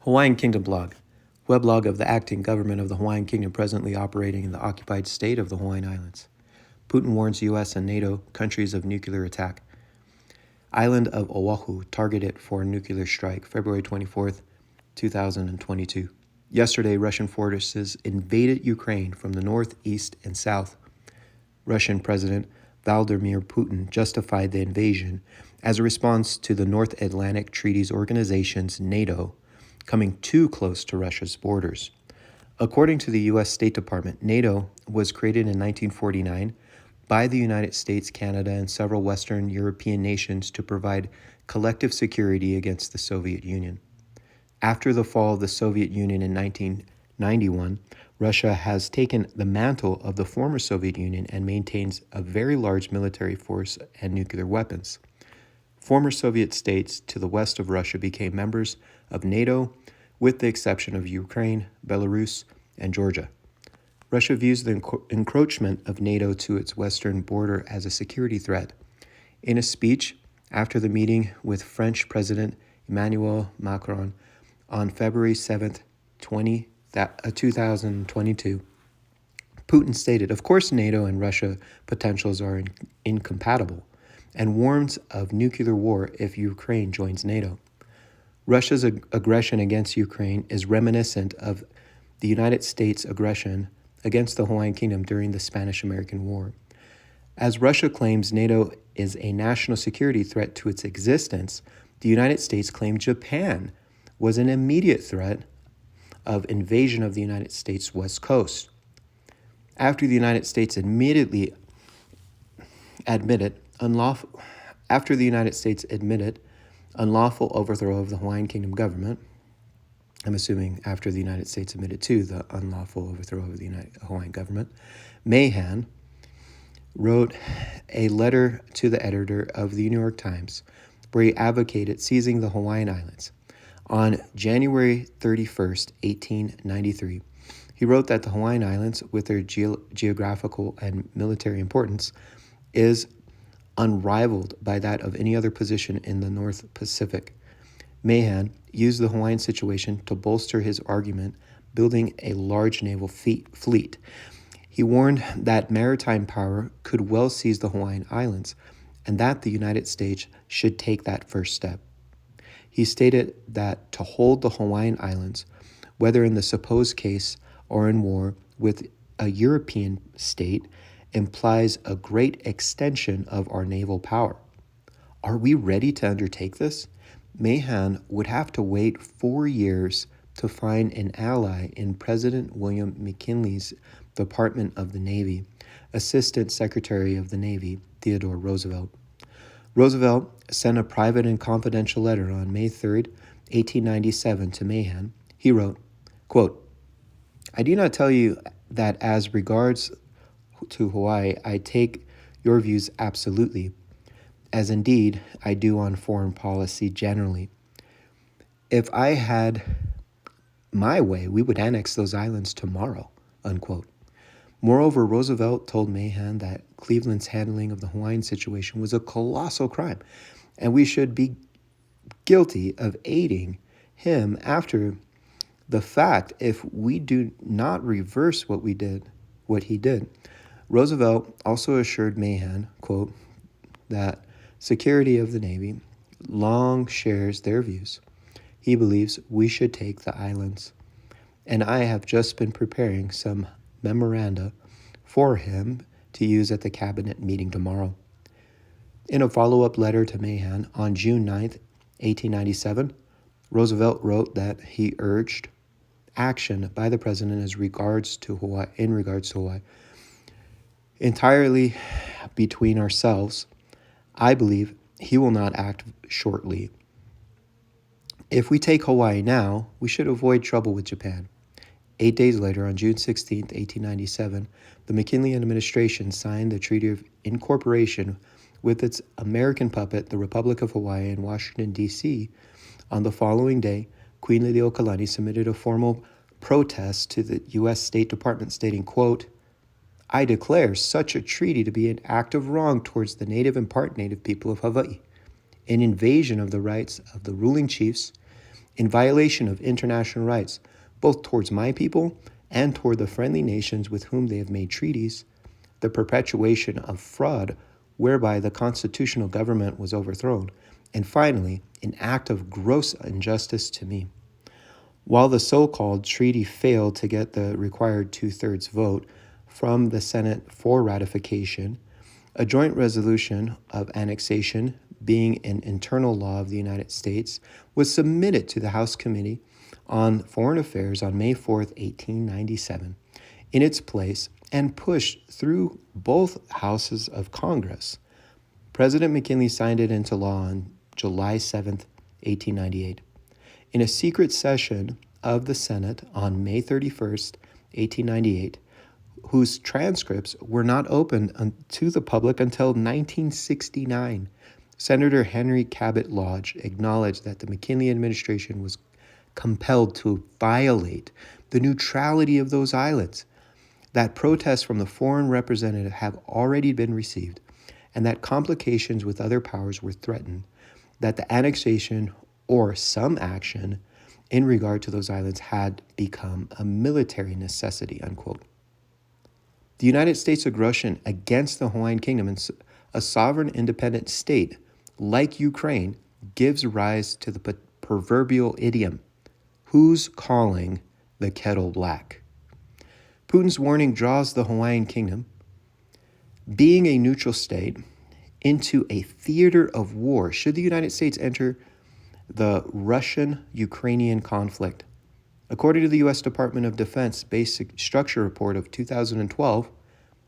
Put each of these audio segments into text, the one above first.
Hawaiian Kingdom blog, weblog of the acting government of the Hawaiian Kingdom presently operating in the occupied state of the Hawaiian Islands. Putin warns U.S. and NATO countries of nuclear attack. Island of Oahu targeted for nuclear strike, February 24th, 2022. Yesterday, Russian forces invaded Ukraine from the north, east, and south. Russian President Vladimir Putin justified the invasion as a response to the North Atlantic Treaties Organization's NATO coming too close to Russia's borders. According to the U.S. State Department, NATO was created in 1949 by the United States, Canada, and several Western European nations to provide collective security against the Soviet Union. After the fall of the Soviet Union in 1991, Russia has taken the mantle of the former Soviet Union and maintains a very large military force and nuclear weapons. Former Soviet states to the west of Russia became members of NATO, with the exception of Ukraine, Belarus, and Georgia. Russia views the encroachment of NATO to its western border as a security threat. In a speech after the meeting with French President Emmanuel Macron on February 7, 2022, Putin stated, "Of course, NATO and Russia potentials are incompatible," and warns of nuclear war if Ukraine joins NATO. Russia's aggression against Ukraine is reminiscent of the United States' aggression against the Hawaiian Kingdom during the Spanish-American War. As Russia claims NATO is a national security threat to its existence, the United States claimed Japan was an immediate threat of invasion of the United States' west coast. After the United States admitted unlawful overthrow of the Hawaiian Kingdom government, I'm assuming after the United States admitted to the unlawful overthrow of the Hawaiian government, Mahan wrote a letter to the editor of the New York Times where he advocated seizing the Hawaiian Islands. On January 31st, 1893, he wrote that the Hawaiian Islands, with their geographical and military importance, is unrivaled by that of any other position in the North Pacific. Mahan used the Hawaiian situation to bolster his argument, building a large naval fleet. He warned that maritime power could well seize the Hawaiian Islands, and that the United States should take that first step. He stated that to hold the Hawaiian Islands, whether in the supposed case or in war with a European state, implies a great extension of our naval power. Are we ready to undertake this? Mahan would have to wait 4 years to find an ally in President William McKinley's Department of the Navy, Assistant Secretary of the Navy, Theodore Roosevelt. Roosevelt sent a private and confidential letter on May 3, 1897 to Mahan. He wrote, quote, "I do not tell you that as regards to Hawaii, I take your views absolutely, as indeed I do on foreign policy generally. If I had my way, we would annex those islands tomorrow," unquote. Moreover, Roosevelt told Mahan that Cleveland's handling of the Hawaiian situation was a colossal crime, and we should be guilty of aiding him after the fact if we do not reverse what he did. Roosevelt also assured Mahan, quote, that security of the Navy long shares their views. He believes we should take the islands, and I have just been preparing some memoranda for him to use at the cabinet meeting tomorrow. In a follow-up letter to Mahan on June 9, 1897, Roosevelt wrote that he urged action by the president in regards to Hawaii. Entirely between ourselves, I believe he will not act shortly. If we take Hawaii now, we should avoid trouble with Japan. 8 days later, on June 16, 1897, the McKinley administration signed the Treaty of Incorporation with its American puppet, the Republic of Hawaii, in Washington, D.C. On the following day, Queen Liliuokalani submitted a formal protest to the U.S. State Department stating, quote, "I declare such a treaty to be an act of wrong towards the native and part native people of Hawaii, an invasion of the rights of the ruling chiefs, in violation of international rights, both towards my people and toward the friendly nations with whom they have made treaties, the perpetuation of fraud whereby the constitutional government was overthrown, and finally, an act of gross injustice to me. While the so-called treaty failed to get the required two-thirds vote from the Senate for ratification, a joint resolution of annexation, being an internal law of the United States, was submitted to the House Committee on Foreign Affairs on May 4, 1897, in its place and pushed through both houses of Congress. President McKinley signed it into law on July 7, 1898. In a secret session of the Senate on May 31, 1898, whose transcripts were not opened to the public until 1969, Senator Henry Cabot Lodge acknowledged that the McKinley administration was compelled to violate the neutrality of those islands, that protests from the foreign representative have already been received, and that complications with other powers were threatened, that the annexation or some action in regard to those islands had become a military necessity, unquote. The United States aggression against the Hawaiian Kingdom, a sovereign independent state like Ukraine, gives rise to the proverbial idiom, who's calling the kettle black? Putin's warning draws the Hawaiian Kingdom, being a neutral state, into a theater of war should the United States enter the Russian-Ukrainian conflict. According to the U.S. Department of Defense Basic Structure Report of 2012,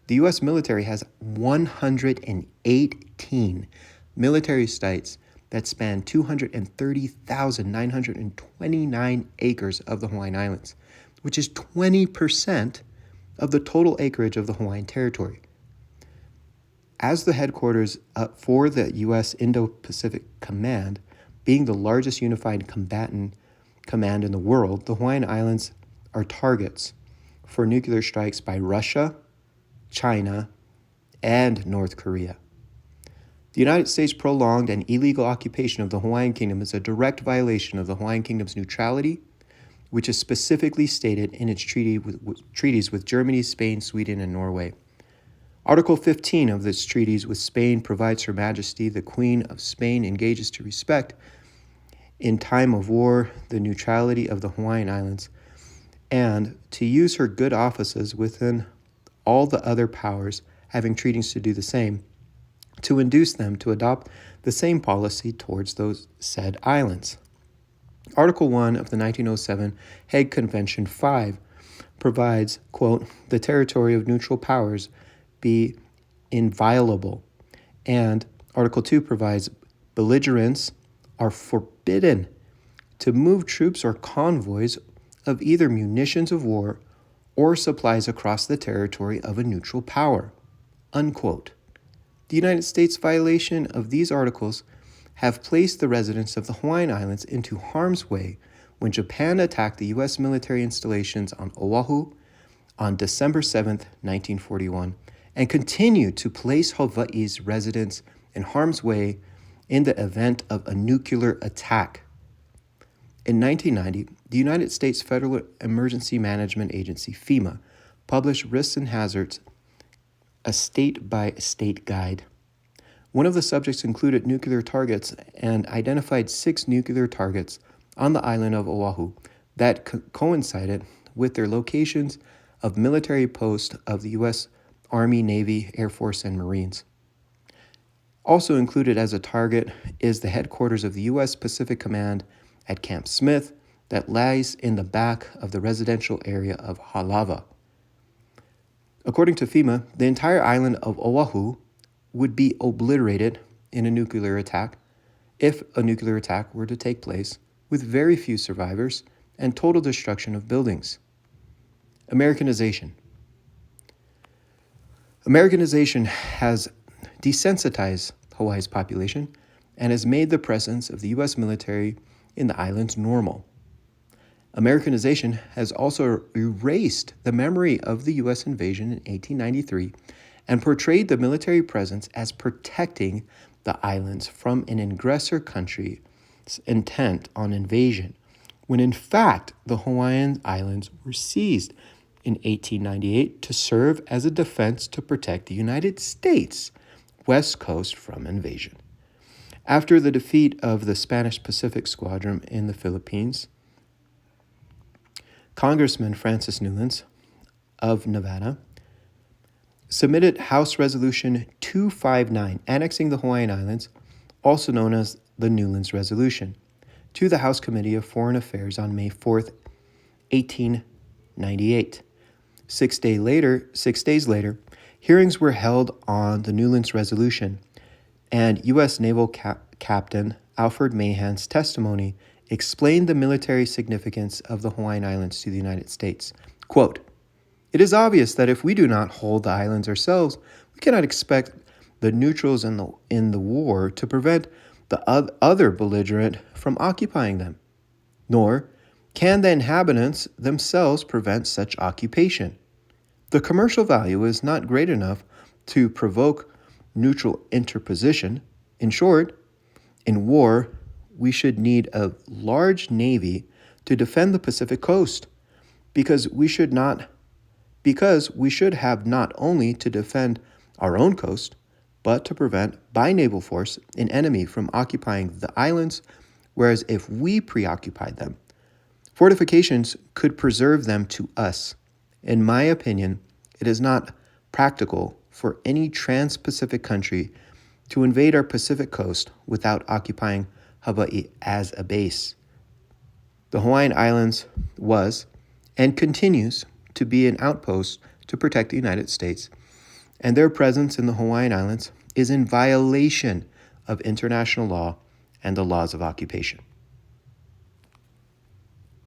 the U.S. military has 118 military sites that span 230,929 acres of the Hawaiian Islands, which is 20% of the total acreage of the Hawaiian territory. As the headquarters for the U.S. Indo-Pacific Command, being the largest unified combatant command in the world, the Hawaiian Islands are targets for nuclear strikes by Russia, China, and North Korea. The United States' prolonged and illegal occupation of the Hawaiian Kingdom is a direct violation of the Hawaiian Kingdom's neutrality, which is specifically stated in its treaties with Germany, Spain, Sweden, and Norway. Article 15 of this treaties with Spain provides Her Majesty, the Queen of Spain, engages to respect, in time of war, the neutrality of the Hawaiian Islands, and to use her good offices within all the other powers having treaties to do the same, to induce them to adopt the same policy towards those said islands. Article 1 of the 1907 Hague Convention 5 provides, quote, the territory of neutral powers be inviolable, and Article 2 provides belligerents are forbidden to move troops or convoys of either munitions of war or supplies across the territory of a neutral power, unquote. The United States' violation of these articles have placed the residents of the Hawaiian Islands into harm's way when Japan attacked the U.S. military installations on Oahu on December 7, 1941, and continued to place Hawaii's residents in harm's way in the event of a nuclear attack. In 1990, the United States Federal Emergency Management Agency, FEMA, published Risks and Hazards, a state-by-state guide. One of the subjects included nuclear targets and identified 6 nuclear targets on the island of Oahu that coincided with their locations of military posts of the U.S. Army, Navy, Air Force, and Marines. Also included as a target is the headquarters of the U.S. Pacific Command at Camp Smith that lies in the back of the residential area of Halawa. According to FEMA, the entire island of Oahu would be obliterated in a nuclear attack if a nuclear attack were to take place, with very few survivors and total destruction of buildings. Americanization. Americanization has desensitized Hawaii's population and has made the presence of the U.S. military in the islands normal. Americanization has also erased the memory of the U.S. invasion in 1893 and portrayed the military presence as protecting the islands from an aggressor country's intent on invasion, when in fact the Hawaiian Islands were seized in 1898 to serve as a defense to protect the United States west coast from invasion. After the defeat of the Spanish Pacific Squadron in the Philippines, Congressman Francis Newlands of Nevada submitted House Resolution 259, annexing the Hawaiian Islands, also known as the Newlands Resolution, to the House Committee of Foreign Affairs on May 4th, 1898. 6 days later, hearings were held on the Newlands Resolution, and U.S. Naval Captain Alfred Mahan's testimony explained the military significance of the Hawaiian Islands to the United States. Quote, "It is obvious that if we do not hold the islands ourselves, we cannot expect the neutrals in the war to prevent the other belligerent from occupying them, nor can the inhabitants themselves prevent such occupation. The commercial value is not great enough to provoke neutral interposition. In short, in war, we should need a large navy to defend the Pacific coast, because we should have not only to defend our own coast, but to prevent by naval force an enemy from occupying the islands, whereas if we preoccupied them, fortifications could preserve them to us. In my opinion, it is not practical for any trans-Pacific country to invade our Pacific coast without occupying Hawaii as a base. The Hawaiian Islands was and continues to be an outpost to protect the United States, and their presence in the Hawaiian Islands is in violation of international law and the laws of occupation."